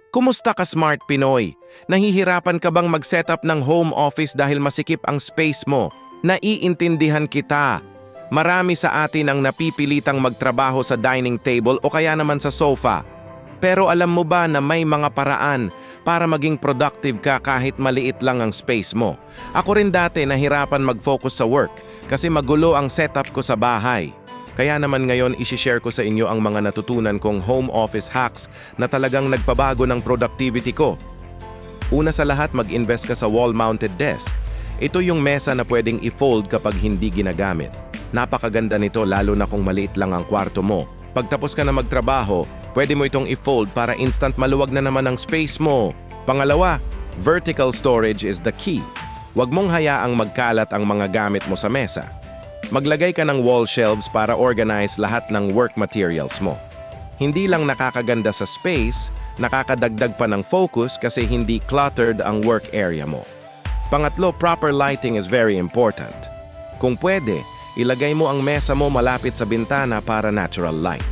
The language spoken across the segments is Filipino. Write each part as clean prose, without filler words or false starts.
Kumusta ka, Smart Pinoy? Nahihirapan ka bang mag-setup ng home office dahil masikip ang space mo? Naiintindihan kita. Marami sa atin ang napipilitang magtrabaho sa dining table o kaya naman sa sofa. Pero alam mo ba na may mga paraan para maging productive ka kahit maliit lang ang space mo? Ako rin dati nahirapan mag-focus sa work kasi magulo ang setup ko sa bahay. Kaya naman ngayon isi-share ko sa inyo ang mga natutunan kong home office hacks na talagang nagpabago ng productivity ko. Una sa lahat, mag-invest ka sa wall-mounted desk. Ito yung mesa na pwedeng i-fold kapag hindi ginagamit. Napakaganda nito lalo na kung maliit lang ang kwarto mo. Pagtapos ka na magtrabaho, pwede mo itong i-fold para instant maluwag na naman ang space mo. Pangalawa, vertical storage is the key. Huwag mong hayaang magkalat ang mga gamit mo sa mesa. Maglagay ka ng wall shelves para organize lahat ng work materials mo. Hindi lang nakakaganda sa space, nakakadagdag pa ng focus kasi hindi cluttered ang work area mo. Pangatlo, proper lighting is very important. Kung pwede, ilagay mo ang mesa mo malapit sa bintana para natural light.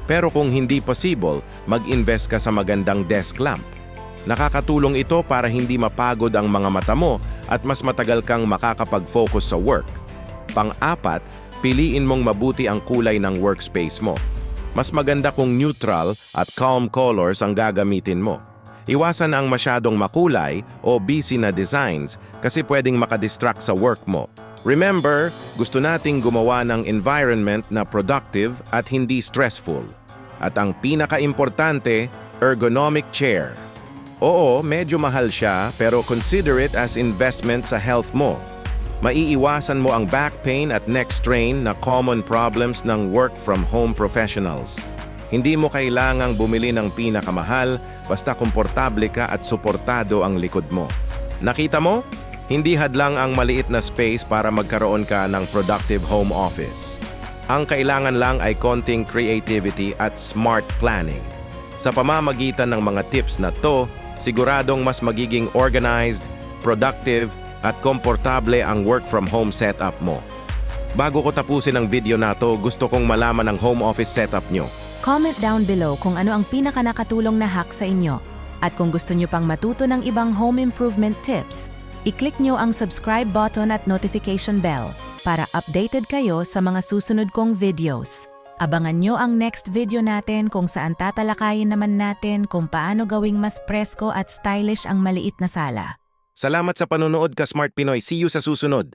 Pero kung hindi possible, mag-invest ka sa magandang desk lamp. Nakakatulong ito para hindi mapagod ang mga mata mo at mas matagal kang makakapag-focus sa work. Pang-apat, piliin mong mabuti ang kulay ng workspace mo. Mas maganda kung neutral at calm colors ang gagamitin mo. Iwasan ang masyadong makulay o busy na designs kasi pwedeng makadistract sa work mo. Remember, gusto nating gumawa ng environment na productive at hindi stressful. At ang pinaka-importante, ergonomic chair. Oo, medyo mahal siya pero consider it as investment sa health mo. Maiiwasan mo ang back pain at neck strain na common problems ng work-from-home professionals. Hindi mo kailangang bumili ng pinakamahal, basta komportable ka at suportado ang likod mo. Nakita mo? Hindi hadlang ang maliit na space para magkaroon ka ng productive home office. Ang kailangan lang ay konting creativity at smart planning. Sa pamamagitan ng mga tips na to, siguradong mas magiging organized, productive, at komportable ang work-from-home setup mo. Bago ko tapusin ang video na to, gusto kong malaman ang home office setup nyo. Comment down below kung ano ang pinaka-nakatulong na hack sa inyo. At kung gusto nyo pang matuto ng ibang home improvement tips, i-click nyo ang subscribe button at notification bell para updated kayo sa mga susunod kong videos. Abangan nyo ang next video natin kung saan tatalakayin naman natin kung paano gawing mas presko at stylish ang maliit na sala. Salamat sa panonood ka, Smart Pinoy. See you sa susunod.